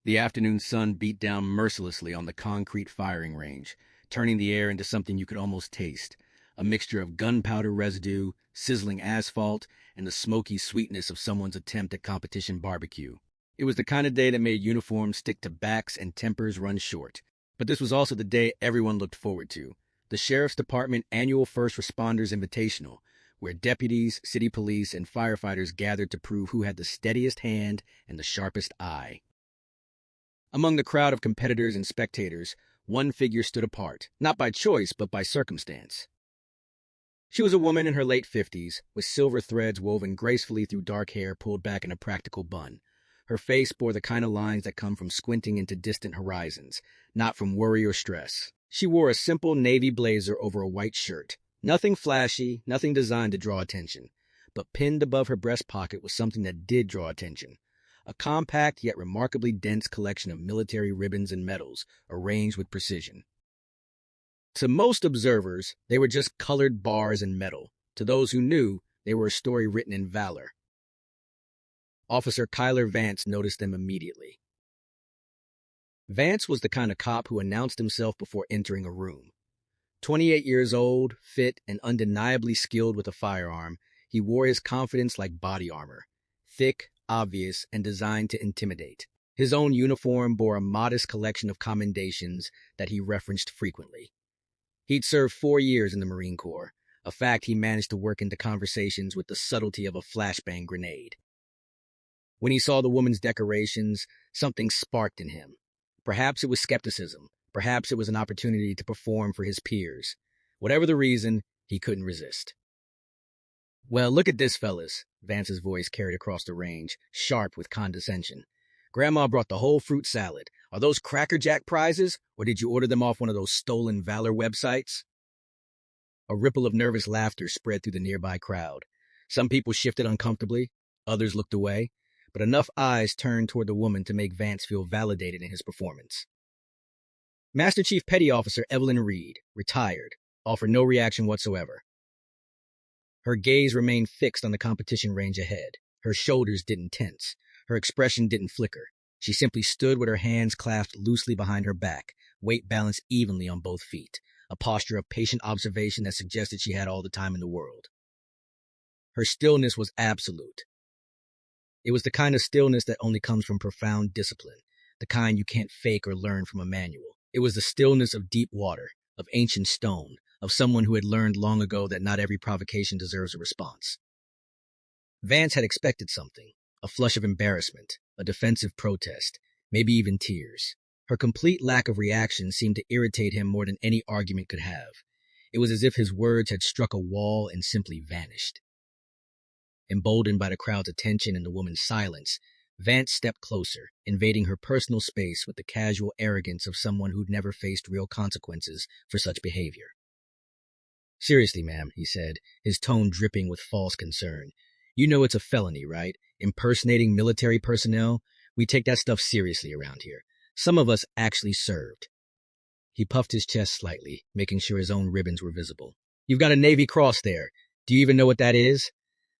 The afternoon sun beat down mercilessly on the concrete firing range, turning the air into something you could almost taste, a mixture of gunpowder residue, sizzling asphalt, and the smoky sweetness of someone's attempt at competition barbecue. It was the kind of day that made uniforms stick to backs and tempers run short. But this was also the day everyone looked forward to, the Sheriff's Department annual First Responders Invitational, where deputies, city police, and firefighters gathered to prove who had the steadiest hand and the sharpest eye. Among the crowd of competitors and spectators, one figure stood apart, not by choice, but by circumstance. She was a woman in her late 50s, with silver threads woven gracefully through dark hair pulled back in a practical bun. Her face bore the kind of lines that come from squinting into distant horizons, not from worry or stress. She wore a simple navy blazer over a white shirt. Nothing flashy, nothing designed to draw attention. But pinned above her breast pocket was something that did draw attention. A compact yet remarkably dense collection of military ribbons and medals, arranged with precision. To most observers, they were just colored bars and metal. To those who knew, they were a story written in valor. Officer Kyler Vance noticed them immediately. Vance was the kind of cop who announced himself before entering a room. 28 years old, fit, and undeniably skilled with a firearm, he wore his confidence like body armor, thick, obvious, and designed to intimidate. His own uniform bore a modest collection of commendations that he referenced frequently. He'd served 4 years in the Marine Corps, a fact he managed to work into conversations with the subtlety of a flashbang grenade. When he saw the woman's decorations, something sparked in him. Perhaps it was skepticism. Perhaps it was an opportunity to perform for his peers. Whatever the reason, he couldn't resist. "Well, look at this, fellas," Vance's voice carried across the range, sharp with condescension. "Grandma brought the whole fruit salad. Are those Cracker Jack prizes, or did you order them off one of those stolen valor websites?" A ripple of nervous laughter spread through the nearby crowd. Some people shifted uncomfortably, others looked away, but enough eyes turned toward the woman to make Vance feel validated in his performance. Master Chief Petty Officer Evelyn Reed, retired, offered no reaction whatsoever. Her gaze remained fixed on the competition range ahead. Her shoulders didn't tense. Her expression didn't flicker. She simply stood with her hands clasped loosely behind her back, weight balanced evenly on both feet, a posture of patient observation that suggested she had all the time in the world. Her stillness was absolute. It was the kind of stillness that only comes from profound discipline, the kind you can't fake or learn from a manual. It was the stillness of deep water, of ancient stone, of someone who had learned long ago that not every provocation deserves a response. Vance had expected something, a flush of embarrassment, a defensive protest, maybe even tears. Her complete lack of reaction seemed to irritate him more than any argument could have. It was as if his words had struck a wall and simply vanished. Emboldened by the crowd's attention and the woman's silence, Vance stepped closer, invading her personal space with the casual arrogance of someone who'd never faced real consequences for such behavior. "Seriously, ma'am," he said, his tone dripping with false concern. "You know it's a felony, right? Impersonating military personnel? We take that stuff seriously around here. Some of us actually served." He puffed his chest slightly, making sure his own ribbons were visible. "You've got a Navy Cross there. Do you even know what that is?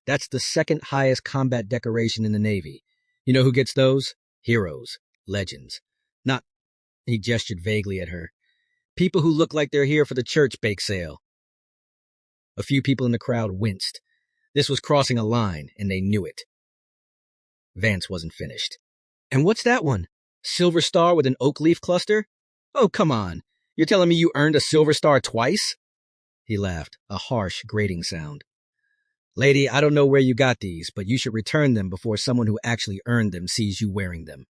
That's the second highest combat decoration in the Navy. You know who gets those? Heroes. Legends. Not," he gestured vaguely at her, "people who look like they're here for the church bake sale." A few people in the crowd winced. This was crossing a line, and they knew it. Vance wasn't finished. "And what's that one? Silver Star with an oak leaf cluster? Oh, come on. You're telling me you earned a Silver Star twice?" He laughed, a harsh, grating sound. "Lady, I don't know where you got these, but you should return them before someone who actually earned them sees you wearing them."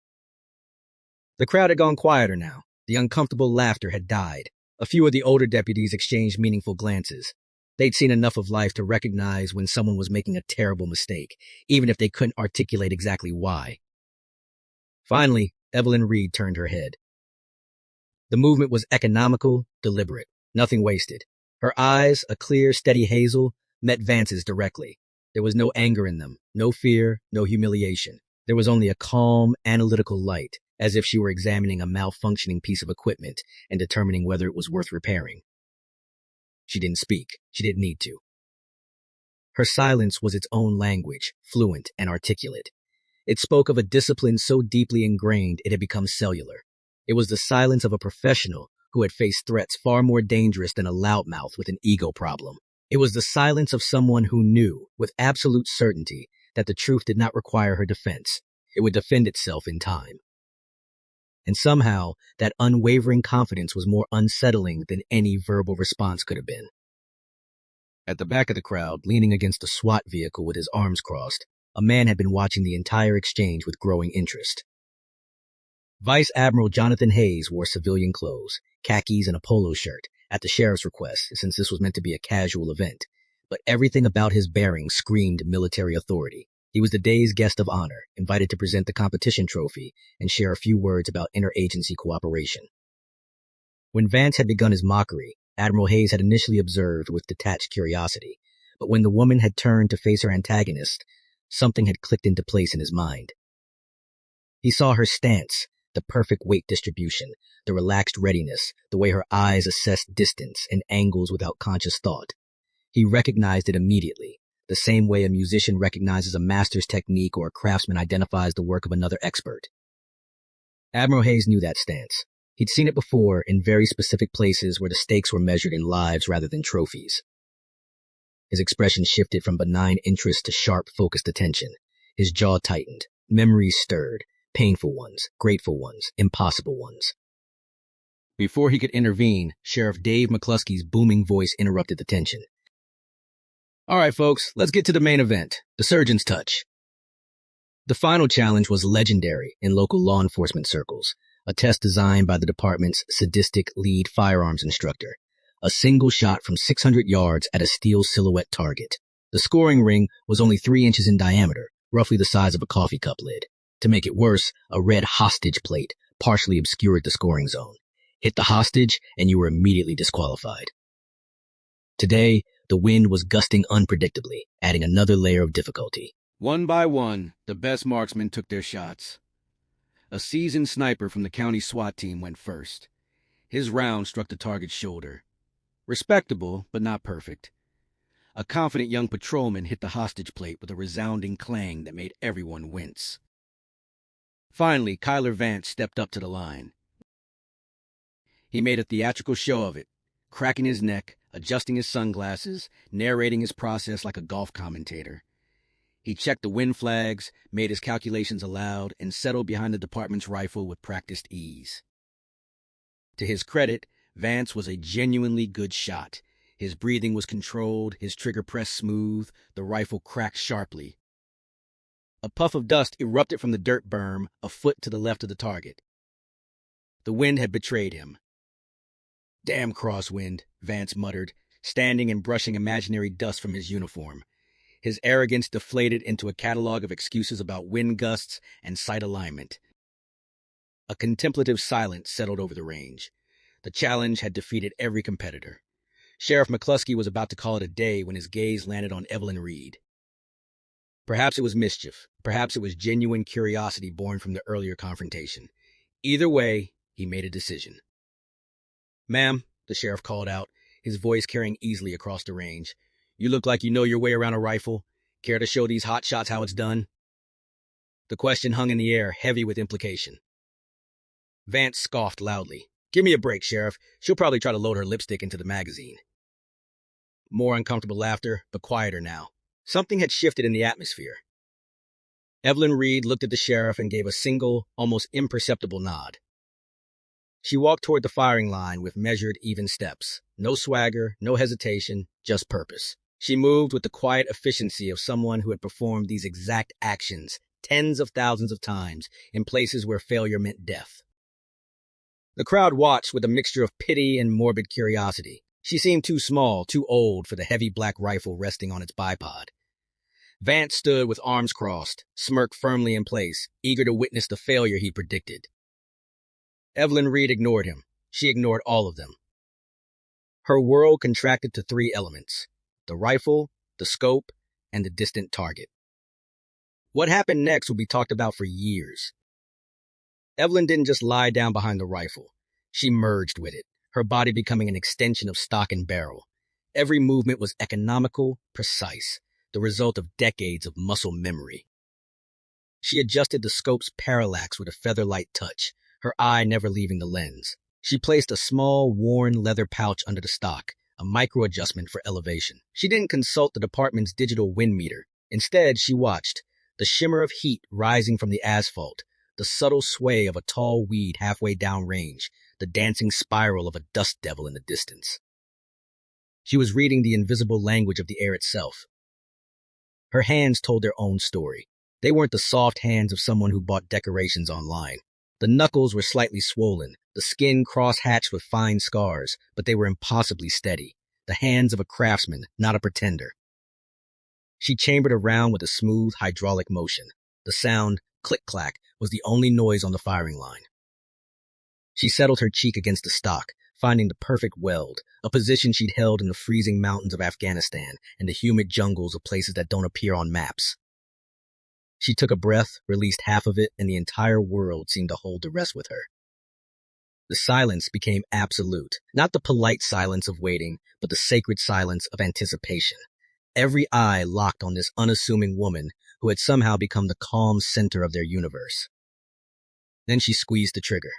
The crowd had gone quieter now. The uncomfortable laughter had died. A few of the older deputies exchanged meaningful glances. They'd seen enough of life to recognize when someone was making a terrible mistake, even if they couldn't articulate exactly why. Finally, Evelyn Reed turned her head. The movement was economical, deliberate, nothing wasted. Her eyes, a clear, steady hazel, met Vance's directly. There was no anger in them, no fear, no humiliation. There was only a calm, analytical light, as if she were examining a malfunctioning piece of equipment and determining whether it was worth repairing. She didn't speak. She didn't need to. Her silence was its own language, fluent and articulate. It spoke of a discipline so deeply ingrained it had become cellular. It was the silence of a professional who had faced threats far more dangerous than a loudmouth with an ego problem. It was the silence of someone who knew, with absolute certainty, that the truth did not require her defense. It would defend itself in time. And somehow, that unwavering confidence was more unsettling than any verbal response could have been. At the back of the crowd, leaning against a SWAT vehicle with his arms crossed, a man had been watching the entire exchange with growing interest. Vice Admiral Jonathan Hayes wore civilian clothes, khakis and a polo shirt, at the sheriff's request, since this was meant to be a casual event. But everything about his bearing screamed military authority. He was the day's guest of honor, invited to present the competition trophy and share a few words about interagency cooperation. When Vance had begun his mockery, Admiral Hayes had initially observed with detached curiosity, but when the woman had turned to face her antagonist, something had clicked into place in his mind. He saw her stance, the perfect weight distribution, the relaxed readiness, the way her eyes assessed distance and angles without conscious thought. He recognized it immediately, the same way a musician recognizes a master's technique or a craftsman identifies the work of another expert. Admiral Hayes knew that stance. He'd seen it before in very specific places where the stakes were measured in lives rather than trophies. His expression shifted from benign interest to sharp, focused attention. His jaw tightened, memories stirred, painful ones, grateful ones, impossible ones. Before he could intervene, Sheriff Dave McCluskey's booming voice interrupted the tension. All right, folks, let's get to the main event, the surgeon's touch. The final challenge was legendary in local law enforcement circles, a test designed by the department's sadistic lead firearms instructor. A single shot from 600 yards at a steel silhouette target. The scoring ring was only 3 inches in diameter, roughly the size of a coffee cup lid. To make it worse, a red hostage plate partially obscured the scoring zone. Hit the hostage and you were immediately disqualified. Today, the wind was gusting unpredictably, adding another layer of difficulty. One by one, the best marksmen took their shots. A seasoned sniper from the county SWAT team went first. His round struck the target's shoulder. Respectable, but not perfect. A confident young patrolman hit the hostage plate with a resounding clang that made everyone wince. Finally, Kyler Vance stepped up to the line. He made a theatrical show of it, cracking his neck, adjusting his sunglasses, narrating his process like a golf commentator. He checked the wind flags, made his calculations aloud, and settled behind the department's rifle with practiced ease. To his credit, Vance was a genuinely good shot. His breathing was controlled, his trigger press smooth, the rifle cracked sharply. A puff of dust erupted from the dirt berm a foot to the left of the target. The wind had betrayed him. Damn crosswind, Vance muttered, standing and brushing imaginary dust from his uniform. His arrogance deflated into a catalog of excuses about wind gusts and sight alignment. A contemplative silence settled over the range. The challenge had defeated every competitor. Sheriff McCluskey was about to call it a day when his gaze landed on Evelyn Reed. Perhaps it was mischief. Perhaps it was genuine curiosity born from the earlier confrontation. Either way, he made a decision. "Ma'am," the sheriff called out, his voice carrying easily across the range. "You look like you know your way around a rifle. Care to show these hotshots how it's done?" The question hung in the air, heavy with implication. Vance scoffed loudly. "Give me a break, Sheriff. She'll probably try to load her lipstick into the magazine." More uncomfortable laughter, but quieter now. Something had shifted in the atmosphere. Evelyn Reed looked at the sheriff and gave a single, almost imperceptible nod. She walked toward the firing line with measured, even steps. No swagger, no hesitation, just purpose. She moved with the quiet efficiency of someone who had performed these exact actions tens of thousands of times in places where failure meant death. The crowd watched with a mixture of pity and morbid curiosity. She seemed too small, too old for the heavy black rifle resting on its bipod. Vance stood with arms crossed, smirk firmly in place, eager to witness the failure he predicted. Evelyn Reed ignored him. She ignored all of them. Her world contracted to 3 elements: the rifle, the scope, and the distant target. What happened next would be talked about for years. Evelyn didn't just lie down behind the rifle. She merged with it, her body becoming an extension of stock and barrel. Every movement was economical, precise, the result of decades of muscle memory. She adjusted the scope's parallax with a feather-light touch, her eye never leaving the lens. She placed a small, worn leather pouch under the stock, a micro-adjustment for elevation. She didn't consult the department's digital wind meter. Instead, she watched, the shimmer of heat rising from the asphalt, the subtle sway of a tall weed halfway downrange, the dancing spiral of a dust devil in the distance. She was reading the invisible language of the air itself. Her hands told their own story. They weren't the soft hands of someone who bought decorations online. The knuckles were slightly swollen, the skin cross-hatched with fine scars, but they were impossibly steady. The hands of a craftsman, not a pretender. She chambered around with a smooth hydraulic motion. The sound, click-clack, was the only noise on the firing line. She settled her cheek against the stock, finding the perfect weld, a position she'd held in the freezing mountains of Afghanistan and the humid jungles of places that don't appear on maps. She took a breath, released half of it, and the entire world seemed to hold the rest with her. The silence became absolute, not the polite silence of waiting, but the sacred silence of anticipation. Every eye locked on this unassuming woman who had somehow become the calm center of their universe. Then she squeezed the trigger.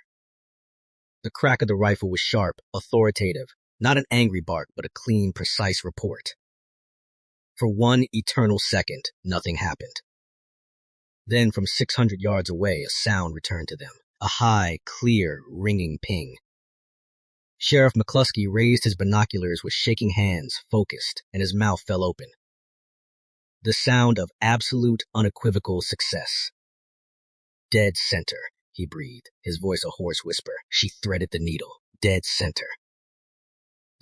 The crack of the rifle was sharp, authoritative, not an angry bark, but a clean, precise report. For one eternal second, nothing happened. Then, from 600 yards away, a sound returned to them, a high, clear, ringing ping. Sheriff McCluskey raised his binoculars with shaking hands, focused, and his mouth fell open. The sound of absolute, unequivocal success. Dead center, he breathed, his voice a hoarse whisper. She threaded the needle. Dead center.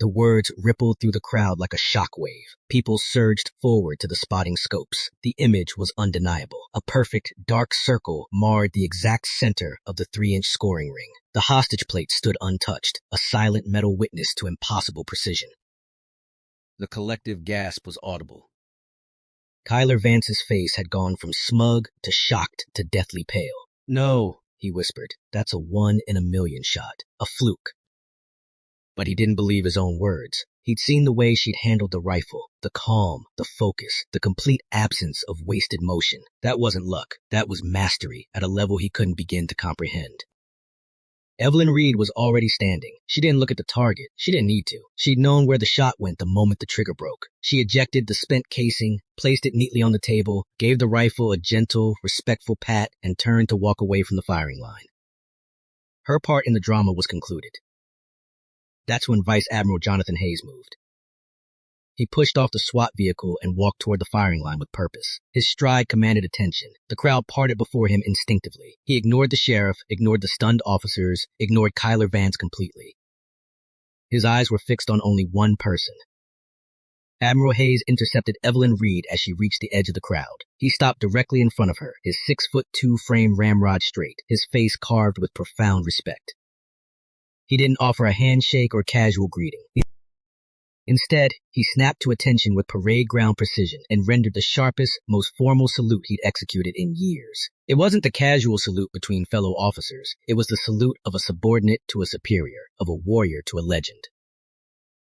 The words rippled through the crowd like a shockwave. People surged forward to the spotting scopes. The image was undeniable. A perfect, dark circle marred the exact center of the 3-inch scoring ring. The hostage plate stood untouched, a silent metal witness to impossible precision. The collective gasp was audible. Kyler Vance's face had gone from smug to shocked to deathly pale. "No," he whispered. "That's a 1 in a million shot. A fluke." But he didn't believe his own words. He'd seen the way she'd handled the rifle, the calm, the focus, the complete absence of wasted motion. That wasn't luck. That was mastery at a level he couldn't begin to comprehend. Evelyn Reed was already standing. She didn't look at the target. She didn't need to. She'd known where the shot went the moment the trigger broke. She ejected the spent casing, placed it neatly on the table, gave the rifle a gentle, respectful pat, and turned to walk away from the firing line. Her part in the drama was concluded. That's when Vice Admiral Jonathan Hayes moved. He pushed off the SWAT vehicle and walked toward the firing line with purpose. His stride commanded attention. The crowd parted before him instinctively. He ignored the sheriff, ignored the stunned officers, ignored Kyler Vance completely. His eyes were fixed on only one person. Admiral Hayes intercepted Evelyn Reed as she reached the edge of the crowd. He stopped directly in front of her, his 6'2" frame ramrod straight, his face carved with profound respect. He didn't offer a handshake or casual greeting. Instead, he snapped to attention with parade ground precision and rendered the sharpest, most formal salute he'd executed in years. It wasn't the casual salute between fellow officers. It was the salute of a subordinate to a superior, of a warrior to a legend.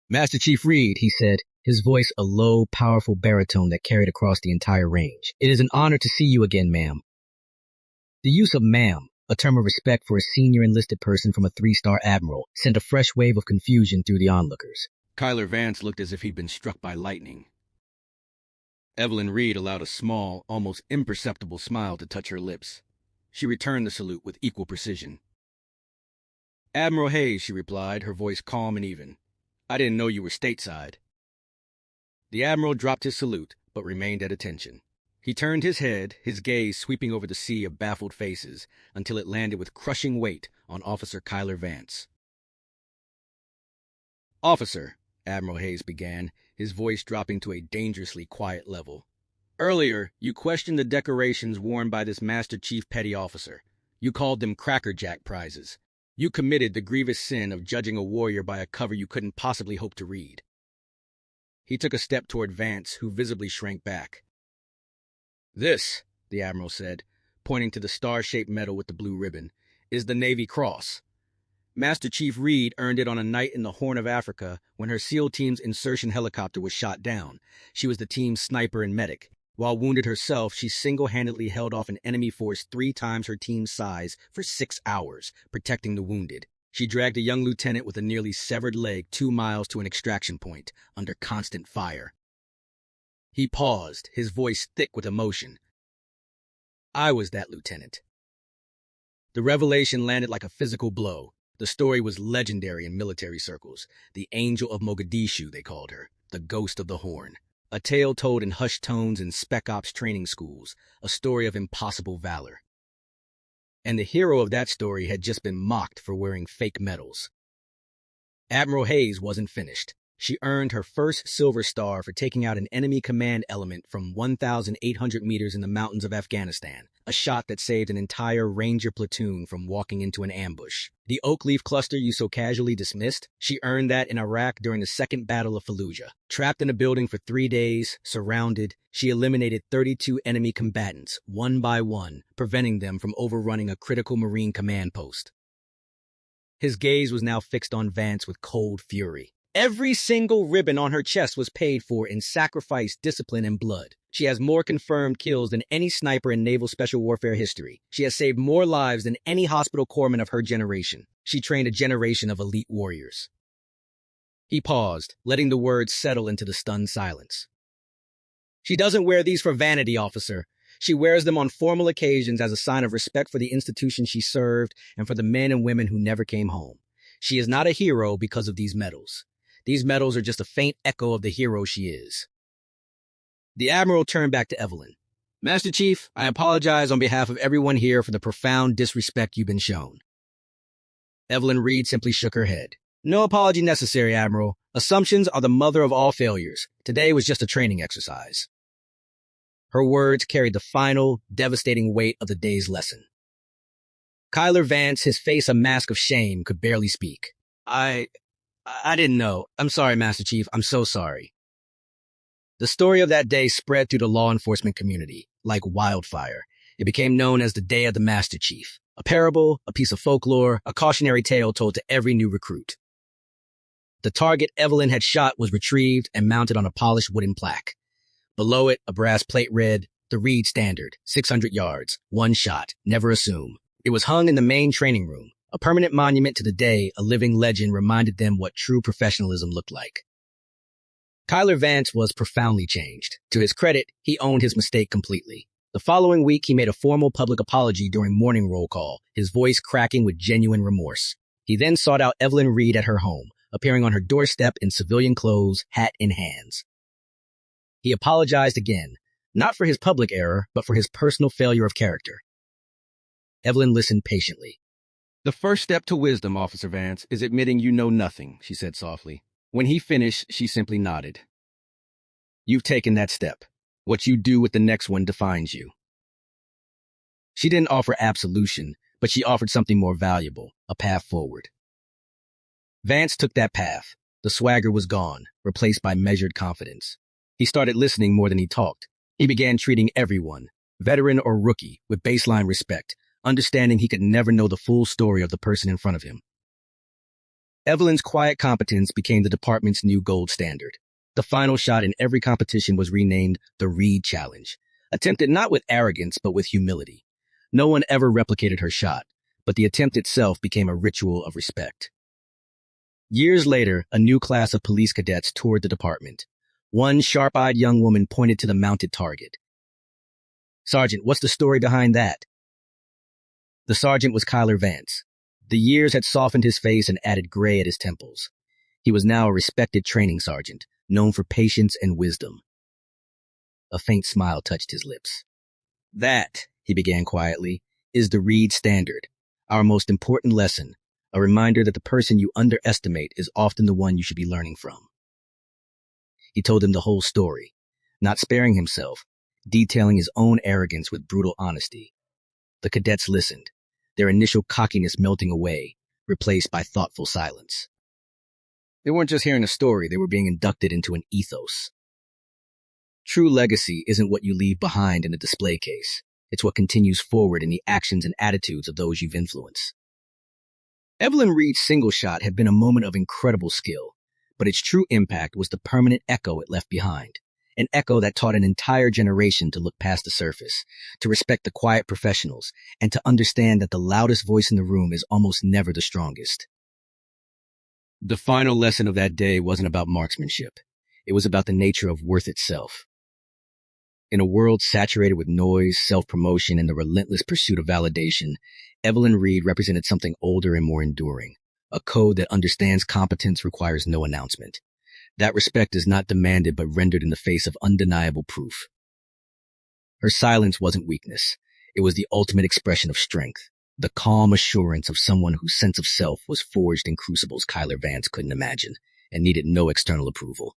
"Master Chief Reed," he said, his voice a low, powerful baritone that carried across the entire range. "It is an honor to see you again, ma'am." The use of ma'am, a term of respect for a senior enlisted person from a 3-star admiral, sent a fresh wave of confusion through the onlookers. Kyler Vance looked as if he'd been struck by lightning. Evelyn Reed allowed a small, almost imperceptible smile to touch her lips. She returned the salute with equal precision. "Admiral Hayes," she replied, her voice calm and even. "I didn't know you were stateside." The admiral dropped his salute, but remained at attention. He turned his head, his gaze sweeping over the sea of baffled faces, until it landed with crushing weight on Officer Kyler Vance. "Officer," Admiral Hayes began, his voice dropping to a dangerously quiet level. "Earlier, you questioned the decorations worn by this Master Chief Petty Officer. You called them Cracker Jack prizes. You committed the grievous sin of judging a warrior by a cover you couldn't possibly hope to read." He took a step toward Vance, who visibly shrank back. "This," the Admiral said, pointing to the star-shaped medal with the blue ribbon, "is the Navy Cross. Master Chief Reed earned it on a night in the Horn of Africa when her SEAL team's insertion helicopter was shot down. She was the team's sniper and medic. While wounded herself, she single-handedly held off an enemy force 3 times her team's size for 6 hours, protecting the wounded. She dragged a young lieutenant with a nearly severed leg 2 miles to an extraction point, under constant fire. He paused, his voice thick with emotion. I was that lieutenant. The revelation landed like a physical blow. The story was legendary in military circles. The Angel of Mogadishu, they called her. The Ghost of the Horn. A tale told in hushed tones in Spec Ops training schools. A story of impossible valor. And the hero of that story had just been mocked for wearing fake medals. Admiral Hayes wasn't finished. She earned her first Silver Star for taking out an enemy command element from 1,800 meters in the mountains of Afghanistan, a shot that saved an entire Ranger platoon from walking into an ambush. The oak leaf cluster you so casually dismissed, she earned that in Iraq during the Second Battle of Fallujah. Trapped in a building for 3 days, surrounded, she eliminated 32 enemy combatants, one by one, preventing them from overrunning a critical Marine command post. His gaze was now fixed on Vance with cold fury. Every single ribbon on her chest was paid for in sacrifice, discipline, and blood. She has more confirmed kills than any sniper in naval special warfare history. She has saved more lives than any hospital corpsman of her generation. She trained a generation of elite warriors. He paused, letting the words settle into the stunned silence. She doesn't wear these for vanity, officer. She wears them on formal occasions as a sign of respect for the institution she served and for the men and women who never came home. She is not a hero because of these medals. These medals are just a faint echo of the hero she is. The Admiral turned back to Evelyn. Master Chief, I apologize on behalf of everyone here for the profound disrespect you've been shown. Evelyn Reed simply shook her head. No apology necessary, Admiral. Assumptions are the mother of all failures. Today was just a training exercise. Her words carried the final, devastating weight of the day's lesson. Kyler Vance, his face a mask of shame, could barely speak. I didn't know. I'm sorry, Master Chief. I'm so sorry. The story of that day spread through the law enforcement community, like wildfire. It became known as the Day of the Master Chief. A parable, a piece of folklore, a cautionary tale told to every new recruit. The target Evelyn had shot was retrieved and mounted on a polished wooden plaque. Below it, a brass plate read, "The Reed Standard, 600 yards, 1 shot, never assume." It was hung in the main training room. A permanent monument to the day, a living legend reminded them what true professionalism looked like. Kyler Vance was profoundly changed. To his credit, he owned his mistake completely. The following week, he made a formal public apology during morning roll call, his voice cracking with genuine remorse. He then sought out Evelyn Reed at her home, appearing on her doorstep in civilian clothes, hat in hands. He apologized again, not for his public error, but for his personal failure of character. Evelyn listened patiently. The first step to wisdom, Officer Vance, is admitting you know nothing, she said softly. When he finished, she simply nodded. You've taken that step. What you do with the next one defines you. She didn't offer absolution, but she offered something more valuable, a path forward. Vance took that path. The swagger was gone, replaced by measured confidence. He started listening more than he talked. He began treating everyone, veteran or rookie, with baseline respect, understanding he could never know the full story of the person in front of him. Evelyn's quiet competence became the department's new gold standard. The final shot in every competition was renamed the Reed Challenge, attempted not with arrogance but with humility. No one ever replicated her shot, but the attempt itself became a ritual of respect. Years later, a new class of police cadets toured the department. One sharp-eyed young woman pointed to the mounted target. Sergeant, what's the story behind that? The sergeant was Kyler Vance. The years had softened his face and added gray at his temples. He was now a respected training sergeant, known for patience and wisdom. A faint smile touched his lips. That, he began quietly, is the Reed Standard, our most important lesson, a reminder that the person you underestimate is often the one you should be learning from. He told them the whole story, not sparing himself, detailing his own arrogance with brutal honesty. The cadets listened, their initial cockiness melting away, replaced by thoughtful silence. They weren't just hearing a story, they were being inducted into an ethos. True legacy isn't what you leave behind in a display case. It's what continues forward in the actions and attitudes of those you've influenced. Evelyn Reed's single shot had been a moment of incredible skill, but its true impact was the permanent echo it left behind. an echo that taught an entire generation to look past the surface, to respect the quiet professionals, and to understand that the loudest voice in the room is almost never the strongest. The final lesson of that day wasn't about marksmanship. It was about the nature of worth itself. In a world saturated with noise, self-promotion, and the relentless pursuit of validation, Evelyn Reed represented something older and more enduring, a code that understands competence requires no announcement. That respect is not demanded but rendered in the face of undeniable proof. Her silence wasn't weakness. It was the ultimate expression of strength, the calm assurance of someone whose sense of self was forged in crucibles Kyler Vance couldn't imagine and needed no external approval.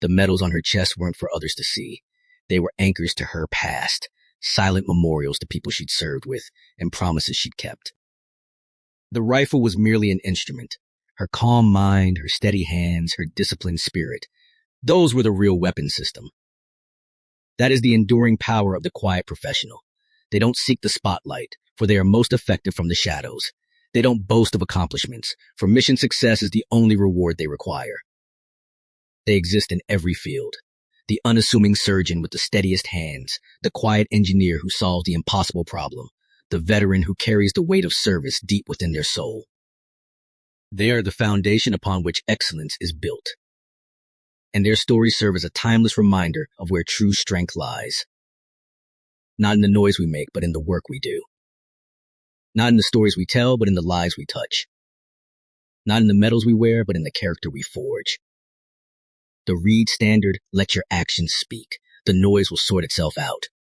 The medals on her chest weren't for others to see. They were anchors to her past, silent memorials to people she'd served with, and promises she'd kept. The rifle was merely an instrument. Her calm mind, her steady hands, her disciplined spirit. Those were the real weapon system. That is the enduring power of the quiet professional. They don't seek the spotlight, for they are most effective from the shadows. They don't boast of accomplishments, for mission success is the only reward they require. They exist in every field. The unassuming surgeon with the steadiest hands, the quiet engineer who solves the impossible problem, the veteran who carries the weight of service deep within their soul. They are the foundation upon which excellence is built. And their stories serve as a timeless reminder of where true strength lies. Not in the noise we make, but in the work we do. Not in the stories we tell, but in the lives we touch. Not in the medals we wear, but in the character we forge. The Reed standard, let your actions speak. The noise will sort itself out.